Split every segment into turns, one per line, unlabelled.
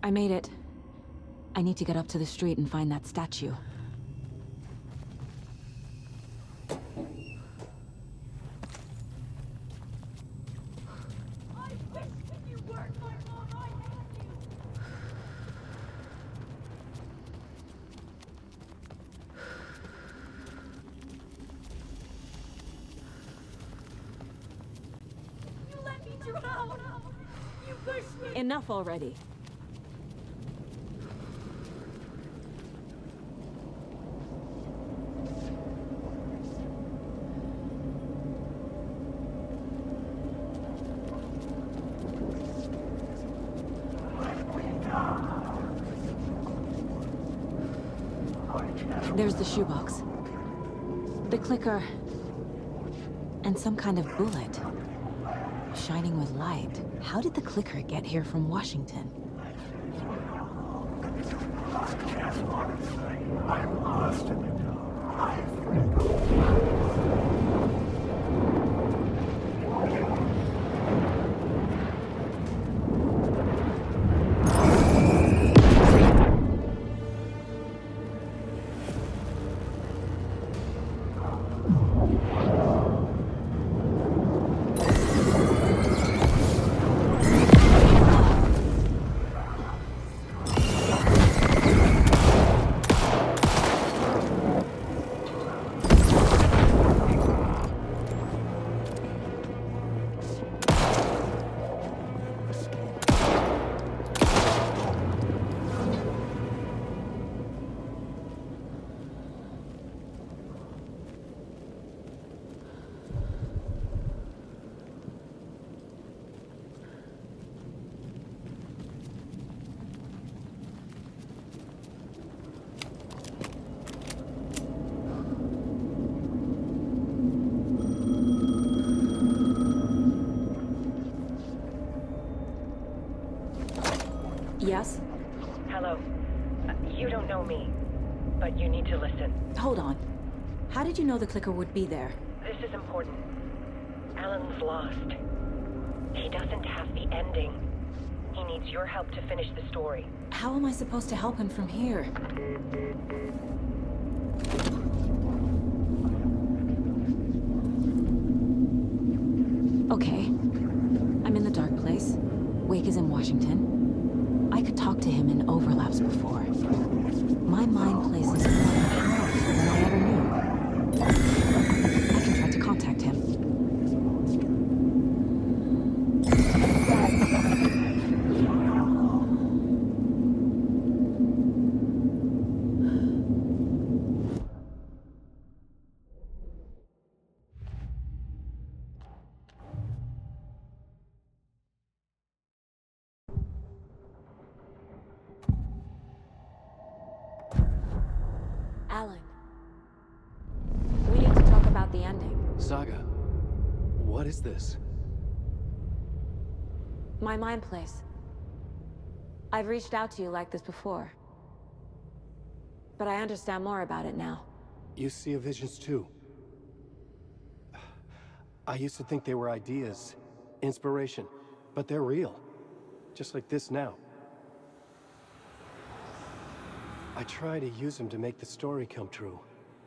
I made it. I need to get up to the street and find that statue. Enough already. There's the shoebox. The clicker. And some kind of bullet. Shining with light. How did the clicker get here from Washington?
I'm lost in it.
Yes?
Hello. You don't know me, but you need to listen.
Hold on. How did you know the clicker would be there?
This is important. Alan's lost. He doesn't have the ending. He needs your help to finish the story.
How am I supposed to help him from here? Okay. I'm in the dark place. Wake is in Washington. I could talk to him in overlaps before. My mind places more powerful than I ever knew. I can try to contact him. Alan, we need to talk about the ending.
Saga, what is this?
My mind place. I've reached out to you like this before. But I understand more about it now.
You see visions too. I used to think they were ideas, inspiration, but they're real. Just like this now. I try to use them to make the story come true.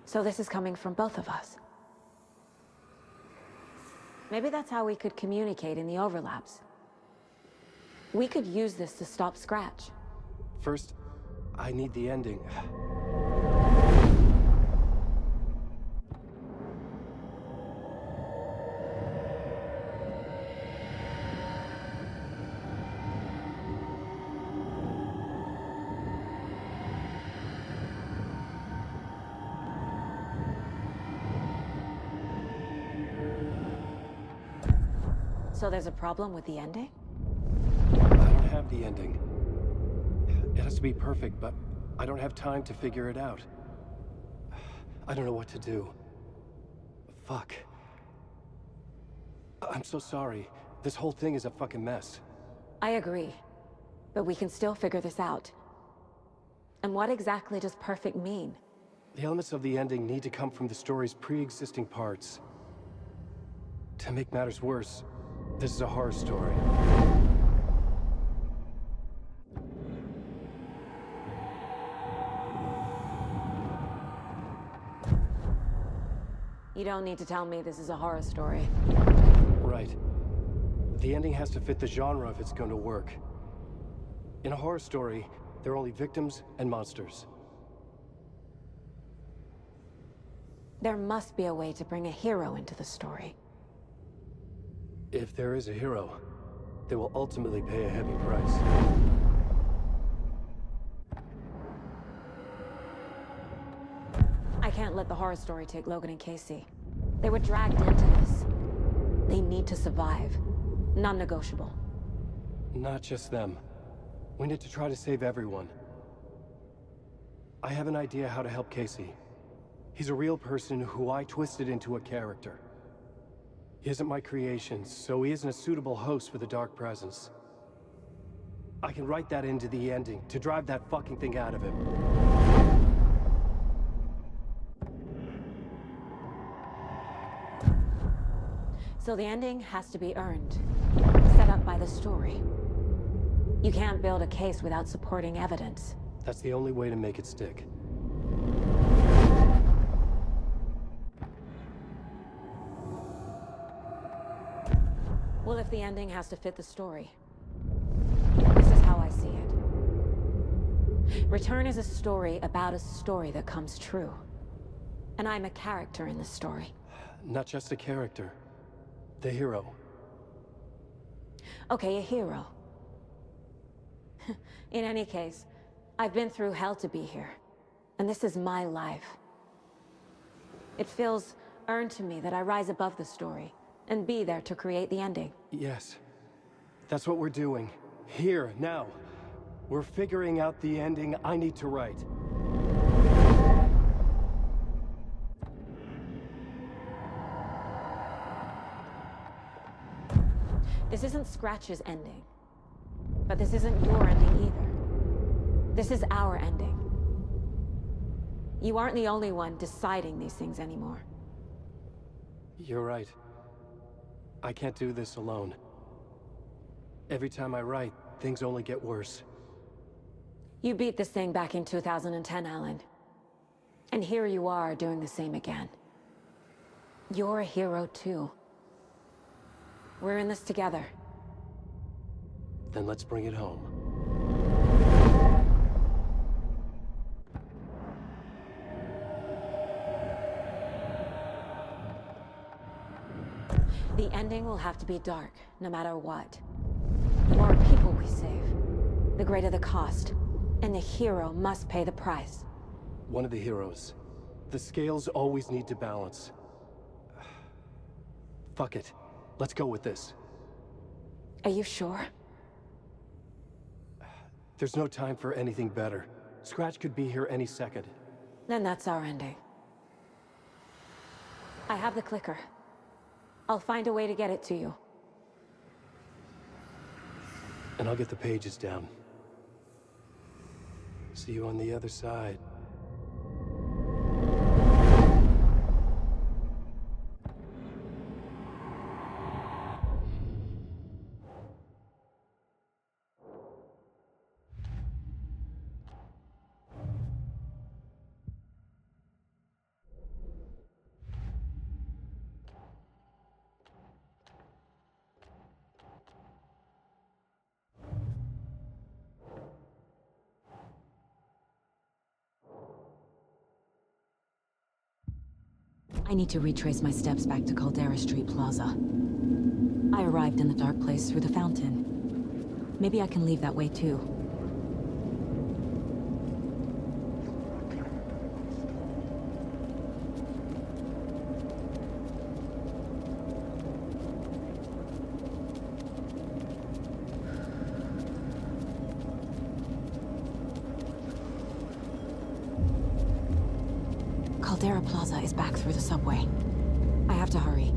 So this is coming from both of us. Maybe that's how we could communicate in the overlaps. We could use this to stop Scratch.
First, I need the ending.
So there's a problem with the ending?
I don't have the ending. It has to be perfect, but I don't have time to figure it out. I don't know what to do. Fuck. I'm so sorry. This whole thing is a fucking mess.
I agree. But we can still figure this out. And what exactly does perfect mean?
The elements of the ending need to come from the story's pre-existing parts. To make matters worse, this is a horror story.
You don't need to tell me this is a horror story.
Right. The ending has to fit the genre if it's going to work. In a horror story, there are only victims and monsters.
There must be a way to bring a hero into the story.
If there is a hero, they will ultimately pay a heavy price.
I can't let the horror story take Logan and Casey. They were dragged into this. They need to survive. Non-negotiable.
Not just them. We need to try to save everyone. I have an idea how to help Casey. He's a real person who I twisted into a character. He isn't my creation, so he isn't a suitable host for the Dark Presence. I can write that into the ending to drive that fucking thing out of him.
So the ending has to be earned. Set up by the story. You can't build a case without supporting evidence.
That's the only way to make it stick.
Well, if the ending has to fit the story, this is how I see it. Return is a story about a story that comes true. And I'm a character in the story.
Not just a character. The hero.
Okay, a hero. In any case, I've been through hell to be here. And this is my life. It feels earned to me that I rise above the story and be there to create the ending.
Yes. That's what we're doing. Here, now. We're figuring out the ending I need to write.
This isn't Scratch's ending. But this isn't your ending either. This is our ending. You aren't the only one deciding these things anymore.
You're right. I can't do this alone. Every time I write, things only get worse.
You beat this thing back in 2010, Alan. And here you are doing the same again. You're a hero too. We're in this together.
Then let's bring it home.
The ending will have to be dark, no matter what. The more people we save, the greater the cost. And the hero must pay the price.
One of the heroes. The scales always need to balance. Fuck it. Let's go with this.
Are you sure?
There's no time for anything better. Scratch could be here any second.
Then that's our ending. I have the clicker. I'll find a way to get it to you.
And I'll get the pages down. See you on the other side.
I need to retrace my steps back to Caldera Street Plaza. I arrived in the dark place through the fountain. Maybe I can leave that way too. Caldera Plaza is back through the subway. I have to hurry.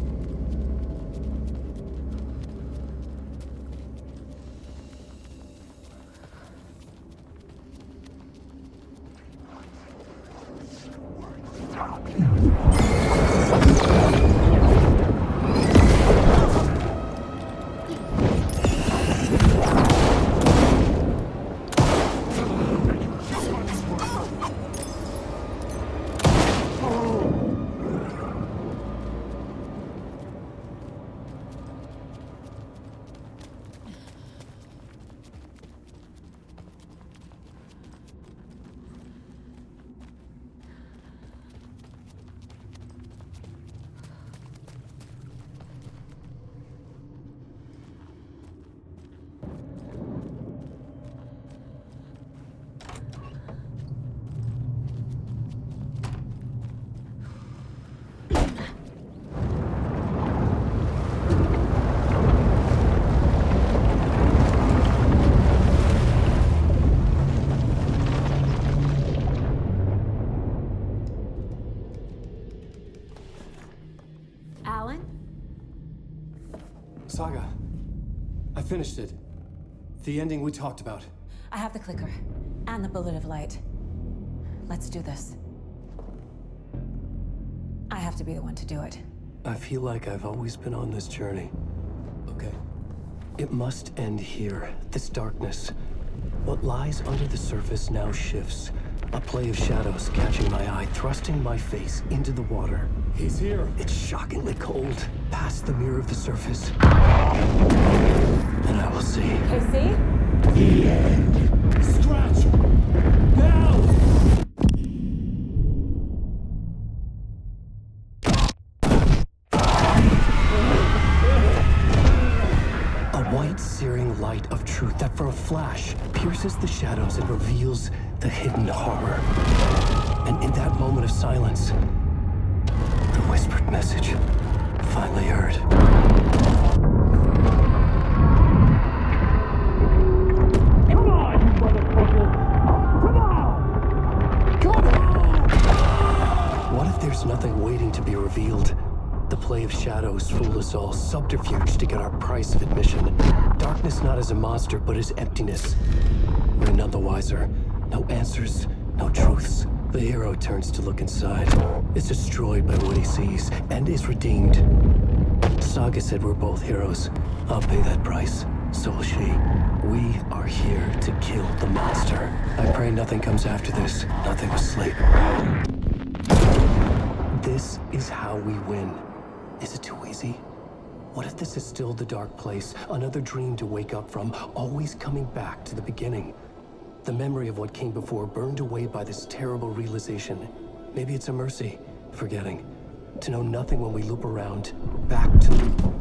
I finished it. The ending we talked about.
I have the clicker. And the bullet of light. Let's do this. I have to be the one to do it.
I feel like I've always been on this journey. Okay. It must end here. This darkness. What lies under the surface now shifts. A play of shadows catching my eye, thrusting my face into the water. He's here. It's shockingly cold. Past the mirror of the surface. And I will see.
Casey?
The end.
Scratch! Now! A white, searing light of truth that for a flash pierces the shadows and reveals the hidden horror. And in that moment of silence, the whispered message finally heard.
Come on, you motherfucker! Come on! Come on!
What if there's nothing waiting to be revealed? The play of shadows fool us all, subterfuge to get our price of admission. Darkness not as a monster, but as emptiness. We're none the wiser. No answers, no truths. The hero turns to look inside. Is destroyed by what he sees, and is redeemed. Saga said we're both heroes. I'll pay that price. So will she. We are here to kill the monster. I pray nothing comes after this. Nothing will sleep. This is how we win. Is it too easy? What if this is still the dark place? Another dream to wake up from, always coming back to the beginning. The memory of what came before burned away by this terrible realization. Maybe it's a mercy, forgetting. To know nothing when we loop around, back to...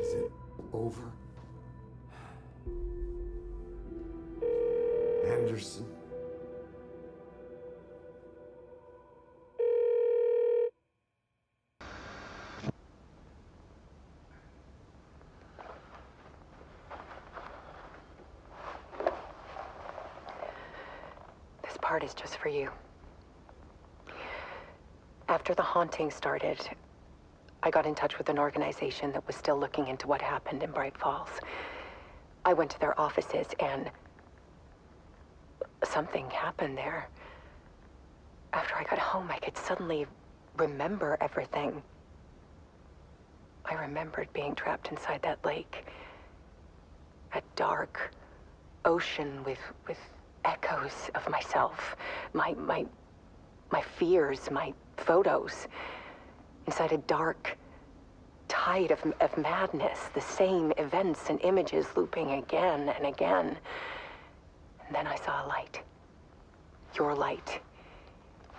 Is it over? Anderson?
This part is just for you. After the haunting started, I got in touch with an organization that was still looking into what happened in Bright Falls. I went to their offices and something happened there. After I got home, I could suddenly remember everything. I remembered being trapped inside that lake. A dark ocean with echoes of myself, my fears, my photos. Inside a dark tide of madness, the same events and images looping again and again. And then I saw a light. Your light.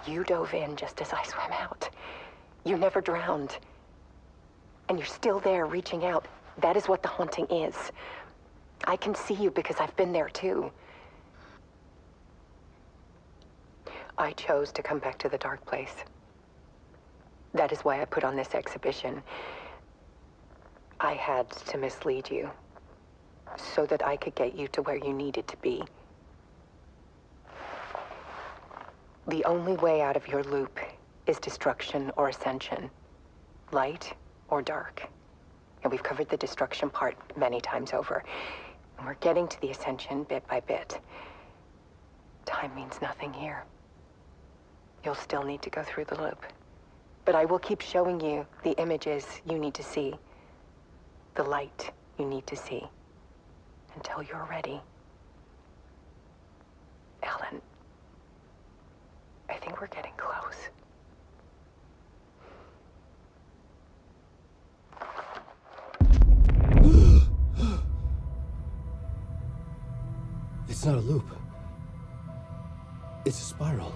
You dove in just as I swam out. You never drowned. And you're still there reaching out. That is what the haunting is. I can see you because I've been there too. I chose to come back to the dark place. That is why I put on this exhibition. I had to mislead you, so that I could get you to where you needed to be. The only way out of your loop is destruction or ascension, light or dark. And we've covered the destruction part many times over. And we're getting to the ascension bit by bit. Time means nothing here. You'll still need to go through the loop. But I will keep showing you the images you need to see, the light you need to see, until you're ready. Alan, I think we're getting close.
It's not a loop. It's a spiral.